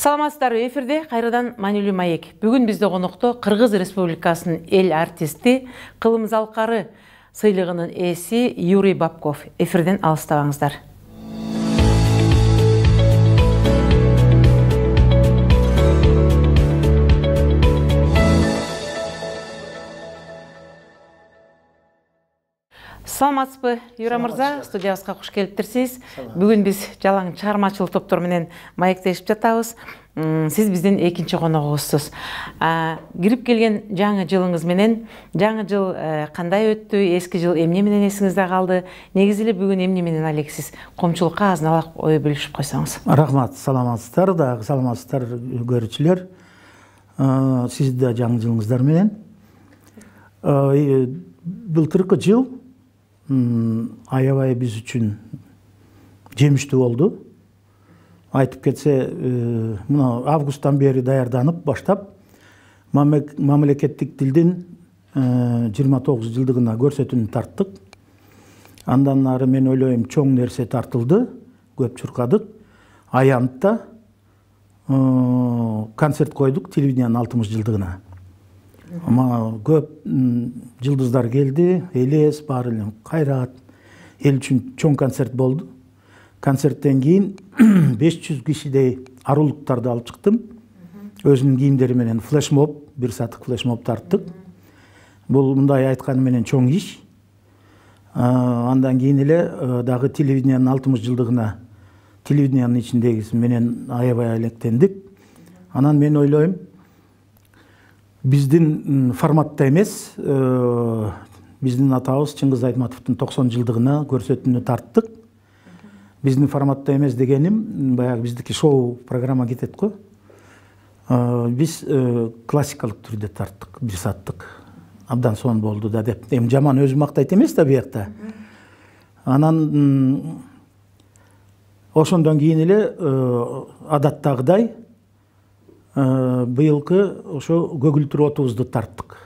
Саламатсыздарбы, эфирде кайрадан Маанилүү маек. Бүгүн бизде конокто Кыргыз Республикасынын эл артисти, кылым залкары сыйлыгынын ээси Юрий Бабков. Эфирден алыстабаңыздар. Саламатсызбы, Юра мырза, студиябызга куш келиптирсиз. Бүгүн биз жалаң чыгармачылык топтор менен маектешип жатабыз. Сиз биздин экинчи коногубузсуз. Кирип келген жаңы жылыңыз менен, жаңы жыл кандай өттү, эски жыл эмне менен эсиңизде калды? Негизи эле бүгүн эмне менен алексиз? Коомчулукка азынаак ой бөлүшүп койсоңуз. Рахмат, саламатсыздар, дагы саламатсыздар көрүүчүлөр. Сиз да жаңы жылыңыздар менен. Былтыркы жыл аябай биз үчүн жемиштүү болду. Айтып кетсе, мына августтан бери даярданып баштап, мамлекеттик тилдин 29 жылдыгына көрсөтүүнү тарттык. Андан ары мен ойлойм, чоң нерсе тартылды, көп чуркадык. Аянтта концерт койдук телевидениянын 60 жылдыгына. Көп жылдыздар келди, элес, баары эле кайрат. Эл үчүн чоң концерт болду. Концерттен кийин 500 кишидей арулуктарды алып чыктым. Өзүнүн кийимдери менен флешмоб, бир саатык флешмоб тарттык. Бул мындай айтканы менен чоң иш. Андан кийин эле дагы телевидениянын 60 жылдыгына телевидениянын ичиндегиси менен аябай алектендик. Анан мен ойлойм, биздин форматта эмес, биздин атабыз Чыңгыз Айтматовдун 90 жылдыгына көрсөтүүнү тарттык. Биздин форматта эмес дегеним, баягы биздики шоу программа кетет го. Биз классикалык түрдө тарттык, бир сааттык. Абдан сонун болду да деп. Эми жаман өзүм мактайт эмес да биякта. Анан ошондон кийин эле адаттагыдай быйылкы ошо көгүлтүр отубузду тарттык.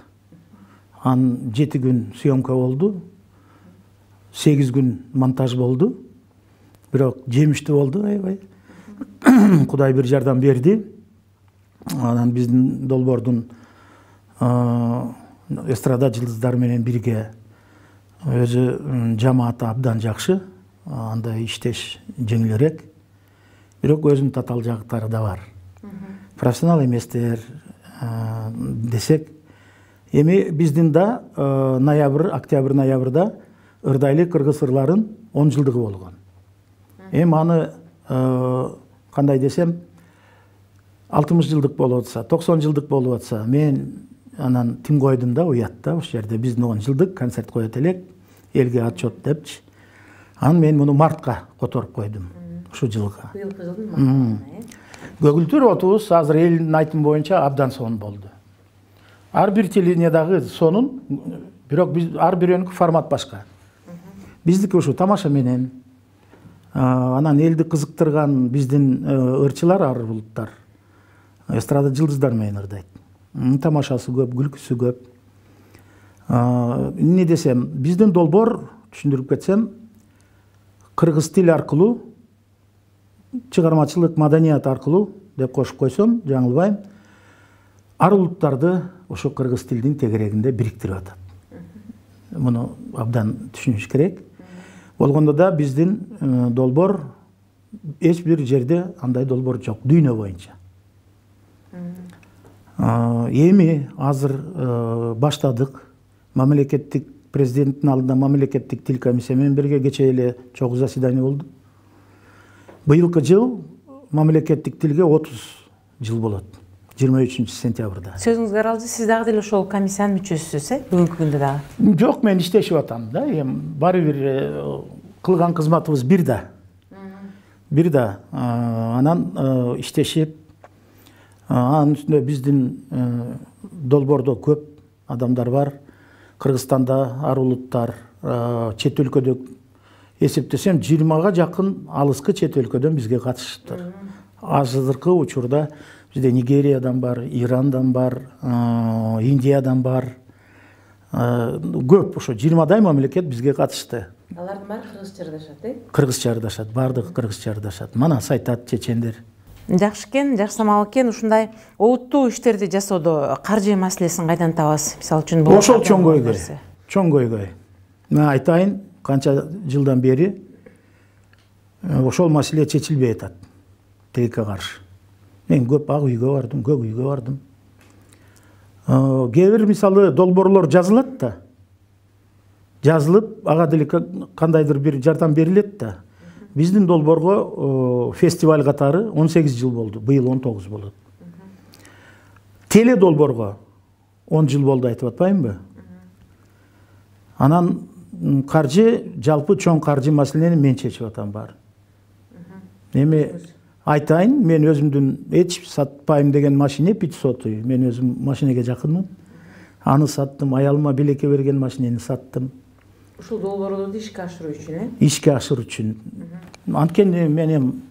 7 күн съемка болду, 8 күн монтаж болду. Бирок жемиштүү болду аябай. Кудай бир жардам берди. Анан биздин долбоордун эстрада жылдыздары менен бирге өзү жамааты абдан жакшы. Анда иштеш жеңилирээк. Бирок өзүнүн татаал жагыттары да бар. Профессионал эместер десек, эми биздин да октябрь-ноябрда ырдайлы кыргыз ырларын 10 жылдыгы болгон. Эми аны кандай десем, 60 жылдык болуп атса, 90 жылдык болуп атса, мен анан тим койдум да, уятта, ошол жерде биздин 10 жылдык концерт коет элек, элге отчет депчи. Анан мен муну мартка которуп койдум, ушул жылга. Быйылкы жылдын мартына, Көгүлтүр отубуз азыр элдин айтымы боюнча абдан сонун болду. Ар бир телевидениядагы сонун, бирок биз ар бирөөнүкү формат башка. Биздики ушу тамаша менен, анан элди кызыктырган биздин ырчылар, арулуттар, эстрада жылдыздар менен ырдайт. Тамашасы көп, күлкүсү көп. Эмне десем, биздин долбоор, түшүндүрүп кетсем, кыргыз тил аркылуу, чыгармачылык, маданият аркылуу деп кошуп койсом, жаңылбайм, арулуттарды ошо кыргыз тилдин тегерегинде бириктирип атат. Муну абдан түшүнүш керек. Болгондо да биздин долбоор эч бир жерде андай долбоор жок, дүйнө боюнча. Эми азыр баштадык, мамлекеттик президенттин алдында мамлекеттик тил комиссия менен бирге кечээ эле чогуу заседание болду. Быйылкы жыл мамлекеттик тилге 30 жыл болот. 23 сентябрда. Сөзүңүзгө аралды, сиз дагы деле ошол комиссиянын мүчөсүсүз, бүгүнкү күндө дагы? Жок, мен иштешип атам да. Эми баары бир кылган кызматыбыз бир да. Бир да. Анан иштешип, анын үстүндө биздин долбоордо көп адамдар бар. Кыргызстанда арулуттар, чет өлкөдө эсептесем 20-га жакын алыскы чет өлкөдөн бизге катышыптыр. Азыркы учурда бизде Нигериядан бар, Ирандан бар, Индиядан бар. Көп ошо 20дай мамлекет бизге катышты. Алардын баары кыргызча ырдашат, Кыргызча ырдашат, баардыгы кыргызча ырдашат. Мана айтат чечендер. Жакшы экен, жакшамак экен. Ушундай олуттуу иштерди жасоодо каржы маселесин кайдан табасыз? Мисалы үчүн бул ошол чоң көйгөй. Мен айтайын, канча жылдан бери ошол маселе чечилбей атат. Тилекке каршы. Мен көп ак үйгө бардым, көк үйгө бардым. Кээ бир мисалы долбоорлор жазылат да. Жазылып, ага деле кандайдыр бир жардам берилет да. Биздин долбоорго фестиваль катары 18 жыл болду. Быйыл 19 болот. Теле долбоорго 10 жыл болду айтып атпаймынбы? Анан каржы, жалпы чоң каржы маселени мен чечип атам баарын. Эми айтайын, мен өзүмдүн эч сатпайм деген машине 500 үй. Мен өзүм машинеге жакынмын. Аны саттым, аялыма белекке берген машинени саттым. Ушул долбоорду ишке ашыруу үчүн, Ишке ашыруу үчүн. Анткени менин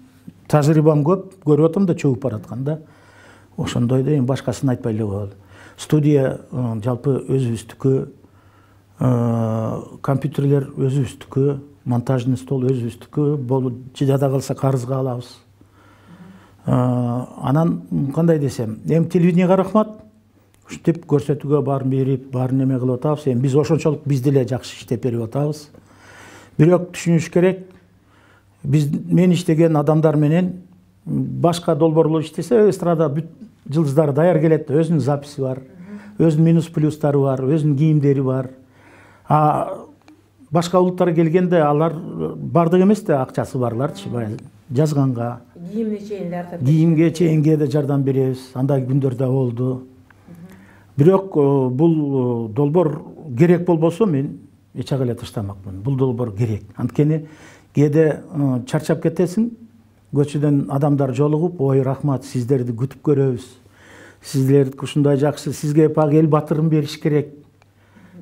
тажрыйбам көп, көрүп атам да чөгүп бараткан да. Ошондойдо эми башкасын айтпай эле коелу. Студия жалпы өзүбүздүкү, компьютерлер өзүбүздүкү, монтажный стол өзүбүздүкү, болуп жада калса карызга алабыз. Анан кандай десем, эми телевидениеге рахмат. Уштеп көрсөтүүгө баарын берип, баарын неме кылып атабыз. Эми биз ошончолук биз деле жакшы иштеп берип атабыз. Бирок түшүнүш керек, мен иштеген адамдар менен башка долбоорлор иштесе, эстрада бүт жылдыздары даяр келет, өзүнүн записи бар, өзүнүн минус плюстары бар, өзүнүн кийимдери бар. Башка улуттар келгенде алар бардык эмес да, акчасы барларчы жазганга. Кийимге чейинге да жардам беребиз. Андай күндөр да болду. Бирок бул долбоор керек болбосо мен эч ак эле таштамакмын. Бул долбоор керек. Анткени кээде чарчап кетесиң, көчөдөн адамдар жолугуп, ой рахмат, сиздерди күтүп көрөбүз. Сиздер ушундай жакшы, сизге пак эл батырын бериш керек.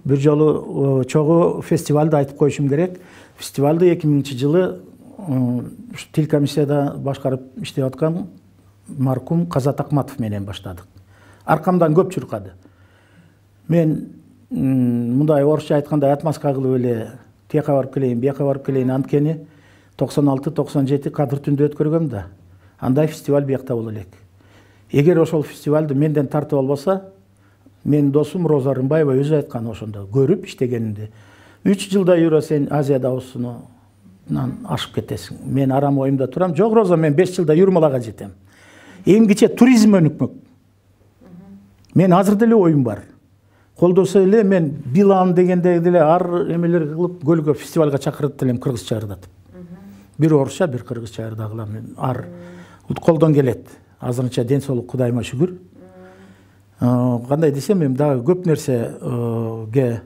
Бир жолу чогуу фестивалды айтып коюшум керек. Фестивалды 2000-жылы тил комиссияда башкарып иштеп аткан маркум Казат Акматов менен баштадык. Аркамдан көп чуркады. Мен мындай орусча айтканда отмазка кылып эле тияка барып келейин, бияка барып келейин, анткени 96-97 кадыр түндө өткөргөм да. Андай фестиваль биякта боло элек. Эгер ошол фестивалды менден тартып албаса, мен досум Роза Рымбаева өзү айткан ошондо, көрүп иштегенинде. 3 жылда жүрө сен Азия даусунан ашып кетесиң. Мен арам оюмда турам. Жок Роза, мен 5 жылда Юрмалага жетем. Эң кичи туризм өнүкмөк. Мен азыр деле оюм бар. Колдосо эле мен Билан дегенде деле ар эмелер кылып көлгө фестивалга чакырып элем кыргызча ырдатып. Бир орусча, бир кыргызча ырда кылам. Ар колдон келет. Азырынча ден соолук Кудайыма шүгүр. Кандай десем, эми дагы көп нерсеге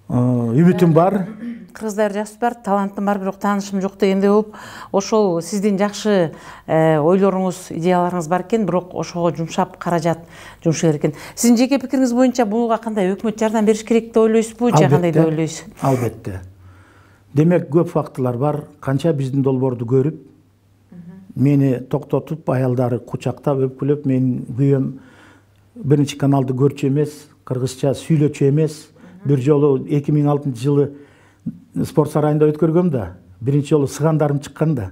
үмүтүм бар. Кыргыздар жакшы бар, талантым бар, бирок таанышым жок дегенде болуп, ошол сиздин жакшы ойлоруңуз, идеяларыңыз бар экен, бирок ошого жумшап каражат жумшар экен. Сиздин жеке пикириңиз боюнча буга кандай өкмөт жардам бериш керек деп ойлойсузбу, же кандай деп ойлойсуз? Албетте. Демек көп фактылар бар. Канча биздин долбоорду көрүп, мени токтотуп, аялдары кучактап, өпкүлөп, мен күйөөм биринчи каналды көрчү эмес, кыргызча сүйлөчү эмес. Бир жолу 2006-жылы спорт сарайында өткөргөм да, биринчи жолу сыгандарым чыккан да.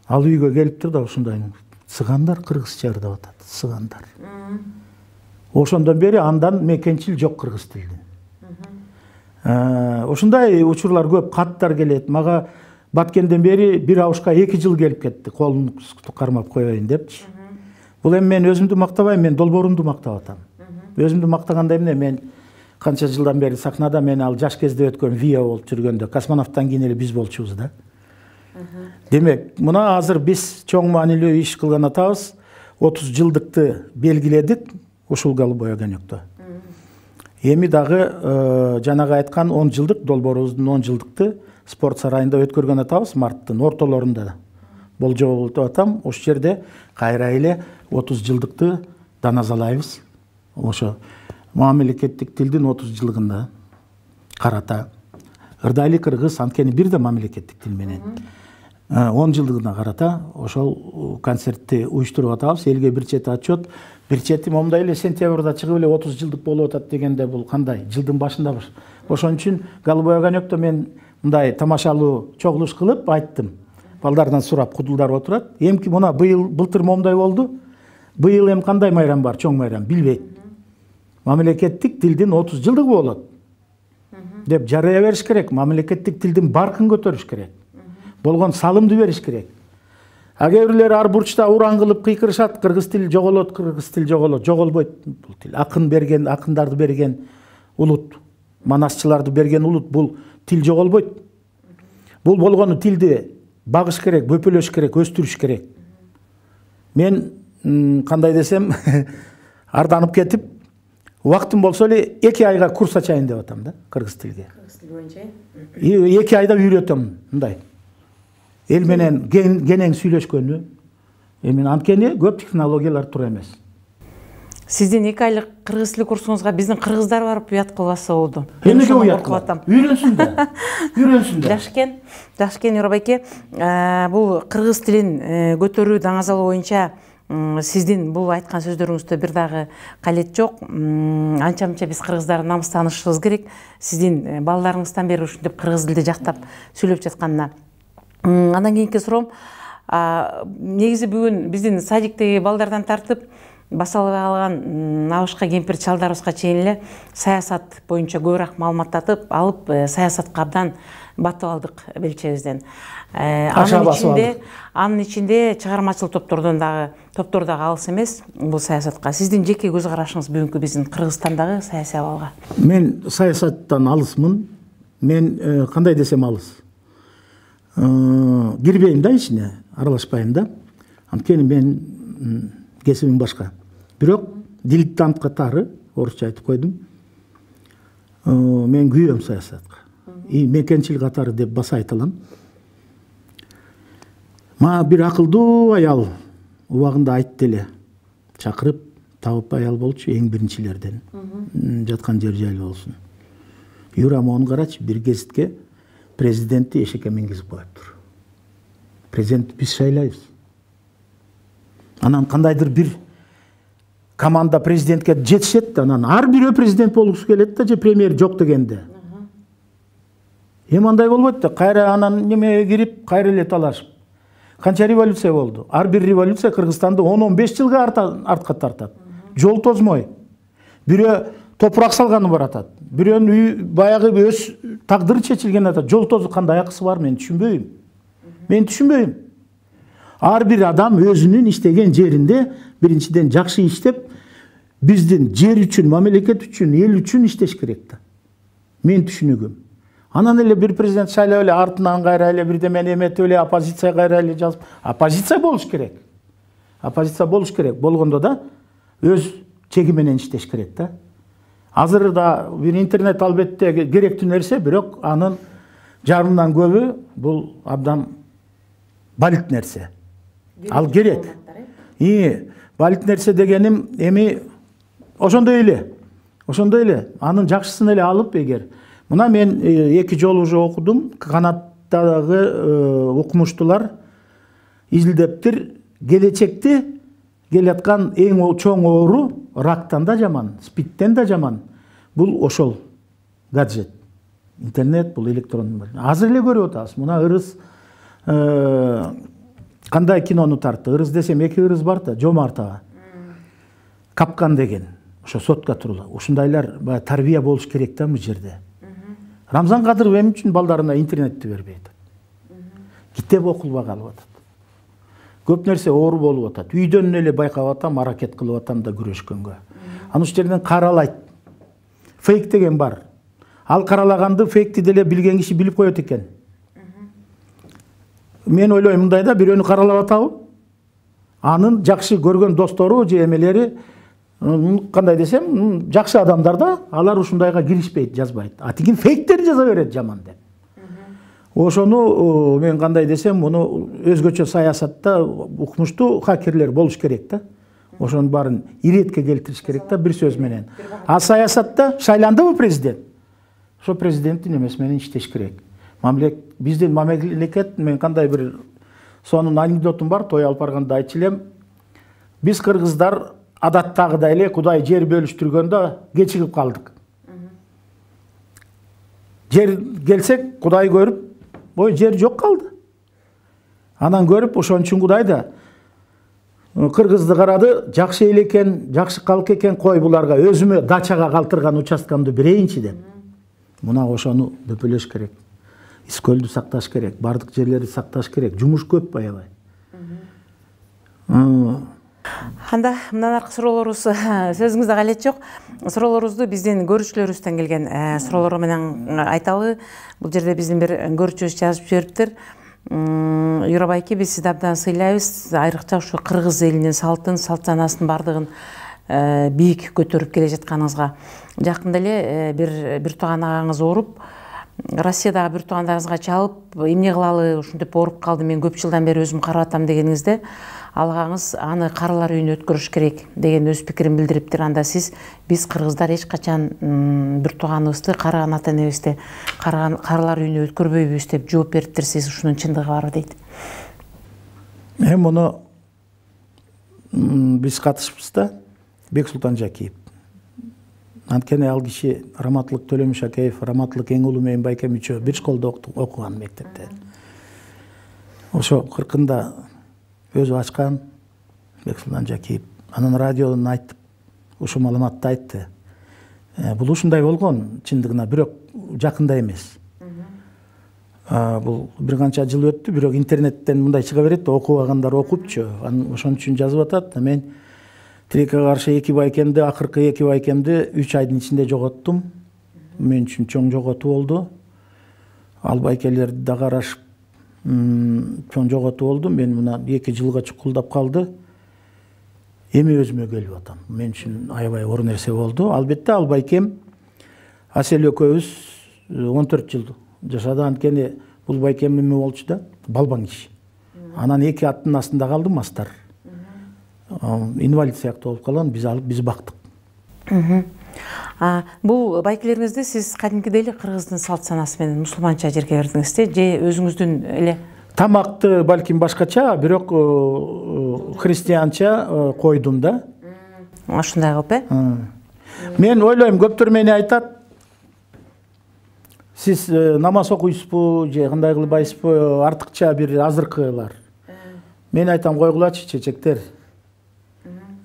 Ал үйгө келиптир да ушундай. Сыгандар кыргызча ырдап атат, сыгандар. Ошондон бери андан мекенчил жок кыргыз тилинде. Ошундай учурлар көп, каттар келет. Мага Баткенден бери бир абышка 2 жыл келип кетти, колун кармап коеюн депчи. Бул эми мен өзүмдү мактабайм, мен долбоорумду мактап атам. Өзүмдү мактаганда эмне, мен канча жылдан бери сахнада мен ал жаш кезде өткөн ВИА болуп жүргөндө, космонавттан кийин эле биз болчубуз да. Демек, мына азыр биз чоң маанилүү иш кылган атабыз. 30 жылдыкты белгиледик ушул Голубой огонёкто. Эми дагы жанагы айткан 10 жылдык долбоорубуздун 10 жылдыкты спорт сарайында өткөргөн атабыз, марттын ортолорунда болжол болуп атам. Ошол жерде кайра эле 30 жылдыкты даназалайбыз. Ошо мамлекеттик тилдин 30 жылдыгында карата ырдайлы кыргыз, анткени бир да мамлекеттик тил менен 10 жылдыгына карата ошол концертти уюштуруп атабыз. Элге бир чети отчет, бир чети момундай эле сентябрда чыгып эле 30 жылдык болуп атат дегенде бул кандай? Жылдын башында бар. Ошон үчүн Голубой огонёкто мен мындай тамашалуу чогулуш кылып айттым. балдардан сурап кудулдар отурат. Эмки мына былтыр момундай болду. Быйыл эми кандай майрам бар, чоң майрам билбейт. Мамлекеттик тилдин 30 жылдыгы болот деп жарыя бериш керек. Мамлекеттик тилдин баркын көтөрүш керек. Болгон салымды бериш керек. А кээ бирлер ар бурчта уран кылып кыйкырышат, кыргыз тили жоголот, кыргыз тили жоголот. Жоголбойт бул тил. Акындарды берген улут, манасчыларды берген улут, бул тил жоголбойт. Бул болгону тилди багыш керек, бөпөлөш керек, өстүрүш керек. Мен кандай десем, арданып кетип, убактым болсо эле 2 айга курс ачайын деп атам да, кыргыз тилге. Кыргыз тили боюнча? 2 айда үйрөтөм, мындай. Эл менен кенең сүйлөшкөнү. Эми анткени көп технологиялар тура эмес. Сиздин 2 айлык кыргыз тили курсуңузга биздин кыргыздар барып уят кылбаса болду. Эмнеге уят кылат? Үйрөнсүн да. Үйрөнсүн да. Жакшы экен Юрабайке. Бул кыргыз тилин көтөрүү даңазалы боюнча сиздин бул айткан сөздөрүңүздө бир дагы калет жок. Анча-мынча биз кыргыздар намыстанышыбыз керек. Сиздин балдарыңыздан бери ушинтип кыргыз тилди жактап сүйлөп жатканына. Андан кийинки суроом, негизи бүгүн биздин садиктеги балдардан тартып басалып алган абышка кемпир чалдарыбызга чейин эле саясат боюнча көбүрөөк маалымат алып, саясатка абдан батып алдык белчебизден. Анын ичинде чыгармачыл топтор дагы алыс эмес бул саясатка. Сиздин жеке көз карашыңыз бүгүнкү биздин Кыргызстандагы саясий абалга? Мен саясаттан алысмын. Мен кандай десем алыс. Кирбейм да ичине, аралашпайм да. Анткени мен кесибим башка. Бирок дилиттант катары, орусча айтып койдум. Мен күйөм саясатка. Мекенчил катары деп баса айта алам. Ма бир акылдуу аял убагында айтты эле. Чакырып, табып аял болчу эң биринчилерден. Жаткан жер жайлы болсун. Юра мону карачы, бир гезитке президентти эшекке мингизип коюптур. Президент биз шайлайбыз. Анан кандайдыр бир команда президентке жетишет да, анан ар бирөө президент болгусу келет да, же премьер жок дегенде. Эми андай болбойт да, кайра анан немеге кирип, кайра эле талашып. Канча революция болду? Ар бир революция Кыргызстанды 10-15 жылга артка тартат. Жол тозмой. Бирөө топурак салганы баратат. Бирөөнүн үй баягы өз тагдыры чечилген атат. Жол тозу кандай акысы бар, мен түшүнбөйм. Ар бир адам өзүнүн иштеген жеринде биринчиден жакшы иштеп, биздин жер үчүн, мамлекет үчүн, эл үчүн иштеш керек да. Мен түшүнүгүм. Анан эле бир президент шайлап эле артынан кайра эле бирдемени эметип эле оппозиция кайра эле жазып. Оппозиция болуш керек. Болгондо да өз чеги менен иштеш керек да. Азыр да бир интернет албетте керектүү нерсе, бирок анын жарымдан көбү бул абдан балит нерсе. Ал керек. Балит нерсе дегеним эми ошондой эле. Анын жакшысын эле алып, эгер мына мен 2 жолу уже окудум. Канаттагы окумуштуулар изилдептир, келечекте келаткан эң чоң оору рактан да жаман, спидтен да жаман. Бул ошол гаджет. Интернет, бул электронун. Азыр эле көрүп атабыз. Мына ырыс кандай кинону тартты? Ырыс десем 2 ырыс бар да, Жомартова. Капкан деген. Ошо сотка турулу. Ушундайлар тарбия болуш керек да бул жерде. Рамзан Кадыров эми үчүн балдарына интернетти бербейт. Китеп окулбай калып атат. Көп нерсе оору болуп атат. Үйдөн эле байкап атам, аракет кылып атам да күрөшкөнгө. Анын жерден каралайт. Фейк деген бар. Ал каралаганды фейкти деле билген киши билип коет экен. Мен ойлойм мындай да, бирөөнү каралап атабы? Анын жакшы көргөн достору же эмелери, кандай десем, жакшы адамдар да, алар ушундайга киришпейт, жазбайт. А тигин фейктерди жаза берет жаман деп. Ошону мен кандай десем, муну өзгөчө саясатта укмуштуу хакерлер болуш керек да. Ошонун баарын иретке келтириш керек да, бир сөз менен. А саясатта шайландыбы президент? Ошо президенттин эмеси менен иштеш керек. Биздин мамлекет, мен кандай бир сонун анекдотум бар, той алып барганда айтчу элем. Биз кыргыздар адаттагыдай эле Кудай жер бөлүштүргөндө кечигип калдык. Жер келсек, Кудай көрүп, жер жок калды. Анан көрүп ошон үчүн Кудай да кыргызды карады, жакшы эл экен, жакшы калк экен, кой буларга өзүмө дачага калтырган участкамды берейинчи деп. Мына ошону дөпөлөш керек. Искөлдү сакташ керек, бардык жерлерди сакташ керек. Жумуш көп аябай. Анда мындан аркы суроолорубуз сөзүңүздө калет жок. Суроолорубузду биздин көрүүчүлөрүбүздөн келген суроолор менен айталы. Бул жерде биздин бир көрүүчүбүз жазып жибериптир. Юра байке, биз сизди абдан сыйлайбыз. Айрыкча ушу кыргыз элинин салт санасын бардыгын бийик көтөрүп келе жатканыңызга. Жакында эле бир тууган агаңыз ооруп, Россиядагы бир туугандарыңызга чалып, эмне кылалы, ушинтип ооруп калды, мен көп жылдан бери өзүм карап атам дегениңизде, ал агаңыз аны карылар үйүнө өткөрүш керек деген өз пикирин билдириптир. Анда сиз биз кыргыздар эч качан бир тууганыбызды, карыган ата энебизди карылар үйүнө өткөрбөйбүз деп жооп бериптирсиз. Ушунун чындыгы барбы дейт. Муну биз катышпыз да, Бексултан Жакиев. Анткени ал киши Раматылык Төлөмүш Шакеев, Раматылык эң улуу менен байкем үчөө бир школдо окуган мектепте. Ошо 40-ында өзү ачкан Бексултан Жакиев. Анан радиодон айтып, ушу маалыматты айтты. Бул ушундай болгон чындыгына, бирок жакында эмес. Бул бир канча жыл өттү, бирок интернеттен мындай чыга берет да, окубагандар окупчу. Ошон үчүн жазып атат. Мен тилекке каршы 2 байкемди, акыркы 2 байкемди 3 айдын ичинде жоготтум. Мен үчүн чоң жоготуу болду. Ал байкелерди да карашып, чоң жоготуу болду. Мен мына 2 жылга чукулдап калды. Эми өзүмө келип атам. Мен үчүн аябай оор нерсе болду. Албетте ал байкем Асел экөөбүз 14 жыл жашады. Анткени бул байкем эме болчу да, балбан киши. Анан 2 аттын астында калды мастар. Инвалид сыяктуу болуп калган, биз алып, биз бактык. Бул байкелериңизди сиз кадимкидей эле кыргыздын салт санасы менен мусулманча жерге бердиңизби, же өзүңүздүн эле? Тамакты балким башкача, бирок христианча койдум да. Ошондой кылып, Мен ойлойм, көптөр мени айтат, сиз намаз окуйсузбу, же кандай кылбайсызбы, артыкча бир азыркылар. Мен айтам, койгулачы чечектер.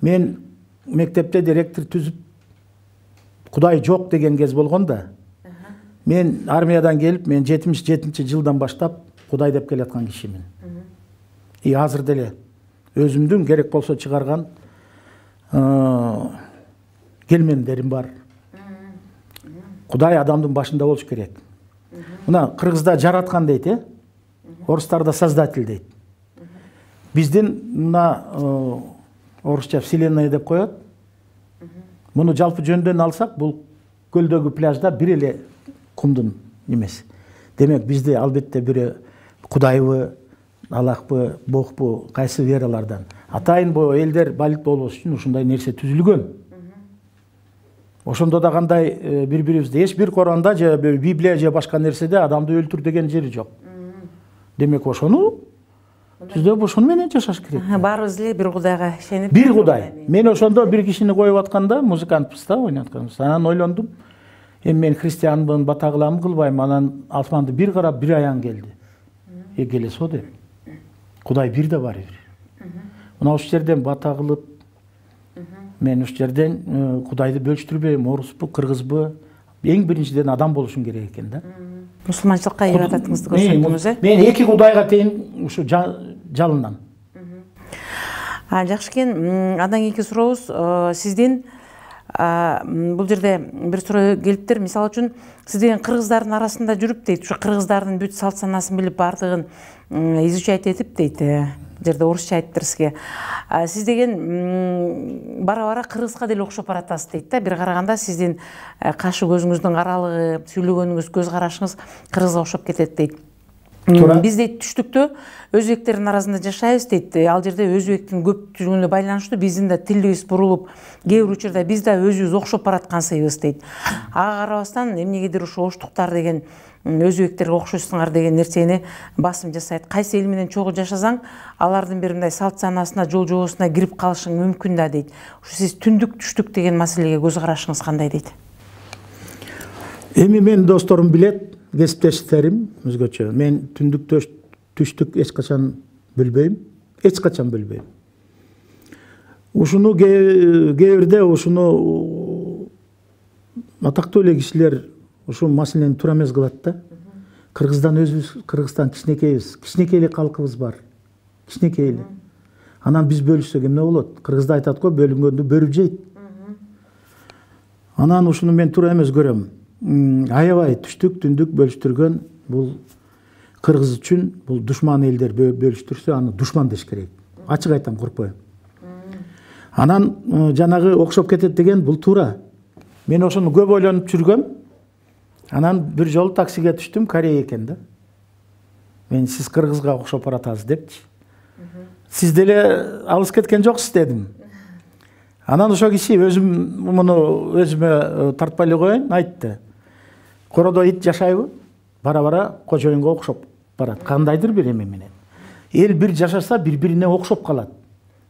Мен мектепте директор түзүп, Кудай жок деген кез болгон да. Мен армиядан келип, мен 77-жылдан баштап Кудай деп келаткан кишимин. И азыр деле өзүмдүн керек болсо чыгарган келмендерим бар. Кудай адамдын башында болуш керек. Мына кыргызда жараткан дейт, орустарда создатель дейт. Биздин мына орусча вселенная деп коет. Муну жалпы жөндөн алсак, бул көлдөгү пляжда бир эле кумдун немеси. Демек бизде албетте бири Кудайбы, Аллахпы, Богпу, кайсы вералардан. Атайын бу элдер балык болбош үчүн ушундай нерсе түзүлгөн. Ошондо да кандай бири-бирибизди эч бир Коранда же Библия же башка нерседе адамды өлтүр деген жери жок. Демек ошону түздөп ошону менен жашаш керек. Баарыбыз эле бир Кудайга ишенип. Бир Кудай. Мен ошондо бир кишини коюп атканда, музыкантпыз да, ойнатканбыз. Анан ойлондум, эми мен христианмын, бата кыламын, кылбайм. Анан асманды бир карап, бир аян келди. Келес о деп. Кудай бир да бар. Мына ушул жерден бата кылып, мен ушул жерден Кудайды бөлүштүрбөйм, оруспу, кыргызбы, эң биринчиден адам болушум керек экен да. Мусулманчылыкка ирадатыңызды көрсөттүңүз, Мен 2 Кудайга тең ушу жалынам. Жакшы экен. Андан кийинки сурообуз сиздин бул жерде бир суроо келиптир. Мисалы үчүн сиз деген кыргыздардын арасында жүрүп дейт, ушу кыргыздардын бүт салт санасын билип бардыгын изучать этип дейт. Жерде орусча айттыр сизге. Сиз деген бара-бара кыргызга деле окшоп баратасыз дейт да. Бир караганда сиздин кашы көзүңүздүн каралыгы, сүйлөгөнүңүз, көз карашыңыз кыргызга окшоп кетет дейт. Биз дейт түштүктө өзбектердин арасында жашайбыз дейт. Ал жерде өзбектин көптүгүнө байланыштуу биздин да тилибиз бурулуп, кээ бир учурда биз да өзүбүз окшоп бараткансыбыз дейт. Ага карабастан эмнегедир ушу оштуктар деген өзбектерге окшойсуңар деген нерсени басым жасайт. Кайсы эл менен чогуу жашасаң, алардын бир мындай салт санасына, жол жобосуна кирип калышың мүмкүн да дейт. Ушу сиз түндүк түштүк деген маселеге көз карашыңыз кандай дейт? Эми мен досторум билет, кесиптештерим өзгөчө. Мен түндүк түштүк эч качан Bilbeyim. Eç kaçan bilbeyim. Ушуну кээ бирде ушуну атактуу эле кишилер ушул маселени туура эмес кылат да. Кыргыздан өзүбүз, Кыргызстан кичинекейбиз, кичинекей эле калкыбыз бар. Кичинекей эле. Анан биз бөлүшсөк эмне болот? Кыргызда айтат го, бөлүнгөндү бөрүп жейт. Анан ушуну мен туура эмес көрөм. Аябай түштүк, түндүк бөлүштүргөн бул кыргыз үчүн бул душман элдер бөлүштүрсө аны душман деш керек. Ачык айтам, коркпойм. Анан жанагы окшоп кетет деген бул туура. Мен ошону көп ойлонуп жүргөм. Анан бир жолу таксиге түштүм, Корея экен да. Мен сиз кыргызга окшоп баратасыз депчи. Сиз деле алыс кеткен жоксуз дедим. Анан ошо киши өзүмө тартпай эле коеюн айтты. Коrodо ит жашайбы? Бара-бара кожоюнга окшоп барат. Кандайдыр бир эме менен. Эл бир жашаса бири-бирине окшоп калат.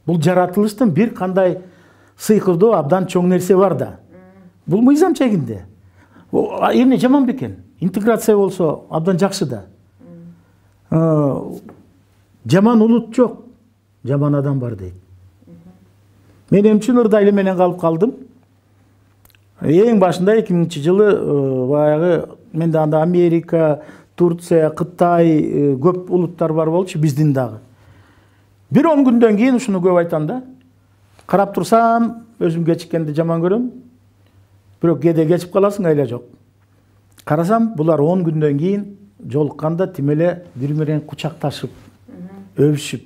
Бул жаратылыштын бир кандай сыйкырдуу абдан чоң нерсе бар да. Бул мыйзам чегинде. Эмне жаман бекен? Интеграция болсо абдан жакшы да. Жаман улут жок, жаман адам бар дейт. Мен эмчи ырдайлы менен калып калдым. Эң башында 2000-жылы баягы менде анда Америка, Турция, Кытай көп улуттар бар болчу, биздин дагы. Bir 10 günden keyin şunu көп айтам да. Карап турсам, өзүм кечиккенди жаман көрөм. Бирок кээде кечип каласың, айла жок. Карасам, булар 10 günden keyin жолукканда тимеле бири менен кучакташып, өбүшүп.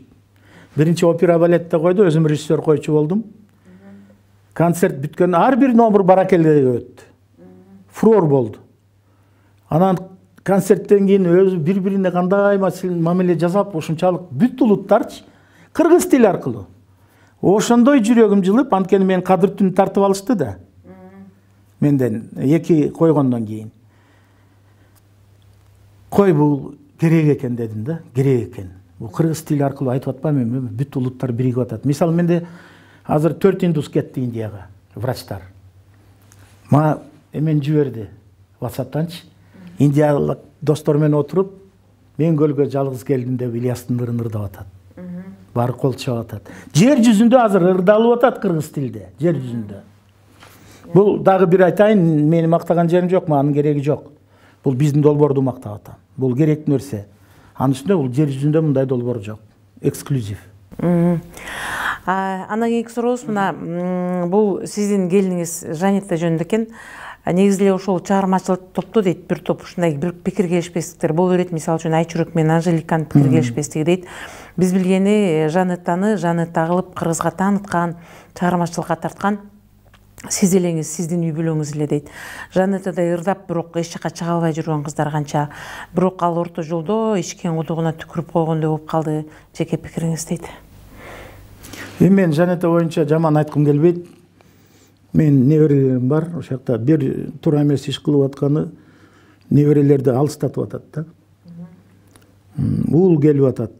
Биринчи опера балетте койду, өзүм режиссер койчу болдум. Концерт бүткөн ар бир номер баракелде өттү. Фурор болду. Анан концерттен кийин өзү бири-бирине кандай мамиле жасап, ушунчалык бүт улуттарчы кыргыз тили аркылуу. Ошондой жүрөгүм жылып, анткени мен кадыр түн тартып алышты да. Менден эки койгондон кийин. Кой бул керек экен дедим да, керек экен. Бул кыргыз тили аркылуу айтып атпайм, бүт улуттар биригип атат. Мисалы менде азыр 4 индус кетти Индияга, врачтар. Мага эмен жиберди WhatsApp'танчы. Индиялык достор менен отуруп, мен көлгө жалгыз келдим деп Ильястын ырын ырдап атат. Бары кол чыгып атат. Жер жүзүндө азыр ырдалып атат кыргыз тилде, жер жүзүндө. Бул дагы бир айтайын, мени мактаган жерим жок, анын кереги жок. Бул биздин долбоорду мактап атам. Бул керектүү нерсе. Анын үстүнө бул жер жүзүндө мындай долбоор жок. Эксклюзив. Анан кийинки сурообуз мына, бул сиздин келиниңиз Жанетта жөнүндө экен. Негизи эле ошол чыгармачылык топту дейт, бир топ ушундай бир пикир келишпестиктер боло берет. Мисалы үчүн Айчүрөк менен Анжеликанын пикир келишпестиги дейт. Биз билгени Жанеттаны Жанетта кылып кыргызга тааныткан, чыгармачылыкка тарткан сиз элеңиз, сиздин үй бүлөңүз эле дейт. Жанеттадай ырдап, бирок эч жака чыга албай жүргөн кыздар канча. Бирок ал орто жолдо ичкен кудугуна түкүрүп койгондой болуп калды. Жеке пикириңиз дейт. Мен Жанетта боюнча жаман айткым келбейт. Мен неберелерим бар, ошол жакта бир туура эмес иш кылып атканы неберелерди алыстатып атат да. Уул келип атат.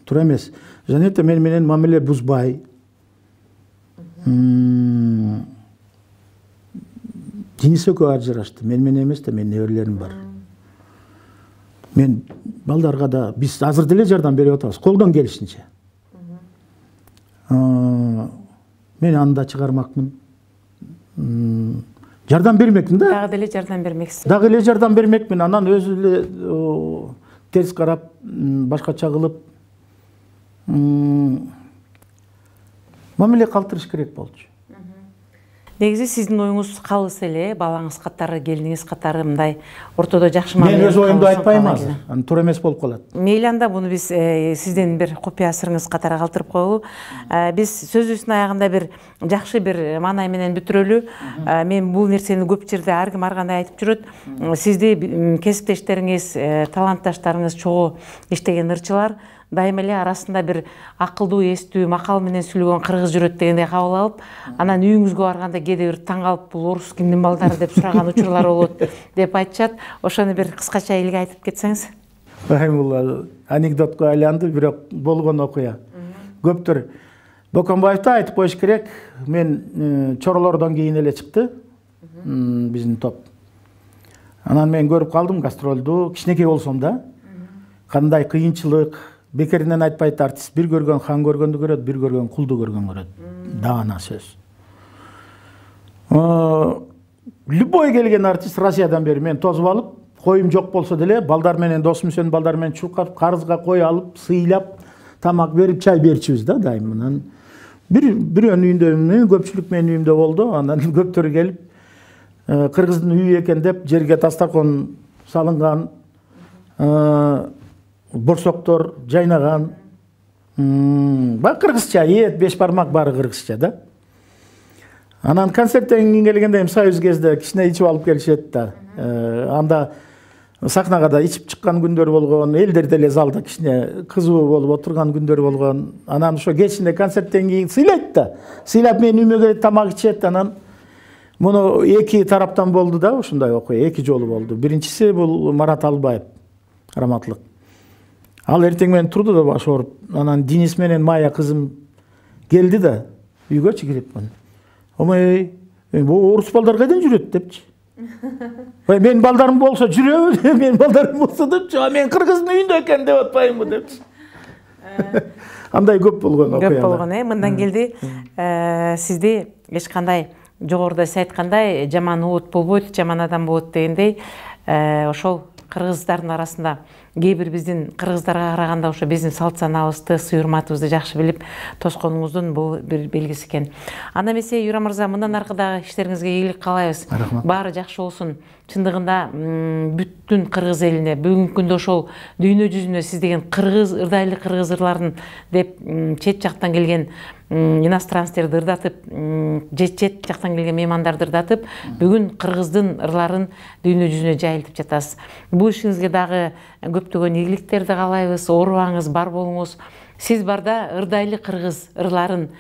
Туура эмес. Жанетта мен менен мамиле бузбай. Жинис экөө ажырашты. Мен менен эмес да, мен неберелерим бар. Мен балдарга да биз азыр деле жардам берип атабыз, колдон келишинче. Мен анда чыгармакмын. Жардам бермекмин да. Дагы деле жардам бермексиз. Дагы эле жардам бермекмин. Анан өзү эле терс карап, башкача кылып мамиле калтырыш керек болчу. Негизи сиздин оюңуз калыс эле, балаңыз катары, келиниңиз катары мындай ортодо жакшы мамиле. Мен өз оюмду айтпайм азыр. Аны туура эмес болуп калат. Мейли анда буну биз сиздин бир купуя сырыңыз катары калтырып коелу. Биз сөзүбүздүн аягында бир жакшы бир маанай менен бүтүрөлү. Мен бул нерсени көп жерде ар ким ар кандай айтып жүрөт. Сизди кесиптештериңиз, талантташтарыңыз чогуу иштеген ырчылар дайыма эле арасында бир акылдуу, эстүү, макал менен сүйлөгөн кыргыз жүрөт дегендей кабыл алып, анан үйүңүзгө барганда кээде бир таң калып, бул орус кимдин балдары деп сураган учурлар болот деп айтышат. Ошону бир кыскача элге айтып кетсеңиз. Бул анекдотко айланды, бирок болгон окуя. Көптөр Бокомбаевди айтып коюш керек. Мен Чоролордон кийин эле чыкты биздин топ. Анан мен көрүп калдым гастролду, кичинекей болсом да. Кандай кыйынчылык, бекеринен айтпайт артист. Бир көргөн хан көргөндү көрөт, бир көргөн кулду көргөн көрөт. Даана сөз. Любой келген артист Россиядан бери мен тозуп алып, коюм жок болсо деле, балдар менен досум сен балдар менен чуркап, карызга кой алып, сыйлап, тамак берип, чай берчүбүз да дайым. Анан бирөөнүн үйүндө, көпчүлүк менин үйүмдө болду. Анан көптөрү келип, кыргыздын үйү экен деп жерге тастакон салынган, борсоктор жайнаган. Кыргызча, эт, беш бармак баары кыргызча да. Анан концерттен кийин келгенде Союз кезде кичине ичип алып келишет да. Анда сахнага да ичип чыккан күндөр болгон, элдер деле залда кичине кызуу болуп отурган күндөр болгон. Анан ошо кечинде концерттен кийин сыйлайт да. Сыйлап мен үйүмө келип тамак ичет. Анан муну эки тараптан болду да, ушундай окуя, эки жолу болду. Биринчиси бул Марат Албаев, раматлык. Ал эртең менен турду да баш ооруп. Анан Денис менен Майя кызым келди да, үйгө чыгып. Омай, бу орус балдар кайдан жүрөт депчи. Мен балдарым болсо жүрөбү, мен балдарым болсо депчи, мен кыргыздын үйүндө экен деп атпаймынбы депчи. Андай көп болгон окуялар. Көп болгон, мындан келди. Сизди эч кандай жогоруда сиз айткандай жаман уут болбойт, жаман адам болот дегендей, ошол кыргыздардын арасында кээ бир биздин кыргыздарга караганда ошо биздин салт санаабызды, сый-урматыбызды жакшы билип тосконуңуздун бул бир белгиси экен. Анда эмесе Юра мырза, мындан аркадагы иштериңизге ийгилик каалайбыз. Баары жакшы болсун. Чындыгында бүттүн кыргыз элине бүгүнкү күндө ошол дүйнө жүзүнө сиз деген кыргыз, ырдайлы кыргыз ырларын деп чет жактан келген иностранцтерди ырдатып, чет жактан келген меймандарды ырдатып, бүгүн кыргыздын ырларын дүйнө жүзүнө жайылтып жатасыз. Бул ишиңизге дагы көптөгөн ийгиликтерди каалайбыз. Оорубаңыз, бар болуңуз. Сиз барда ырдайлы кыргыз ырларын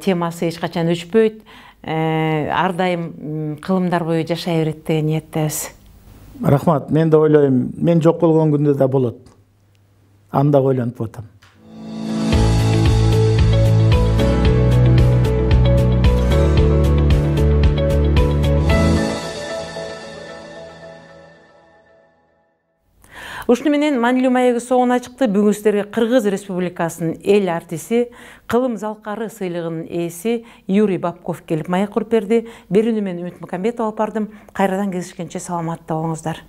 темасы эч качан өчпөйт. Ар дайым кылымдар бою жашай берет деген ниеттебиз. Рахмат, мен да ойлойм, мен жок болгон күндө да болот. Анда ойлонуп атам. Ушуну менен маанилүү маегы соңуна чыкты. Бүгүн сиздерге Кыргыз Республикасынын эл артиси, кылым залкары сыйлыгынын ээси Юрий Бабков келип маек куруп берди. Берүүнү мен Үмүт Мукамбетова алып бардым. Кайрадан кездешкенче саламатта болуңуздар.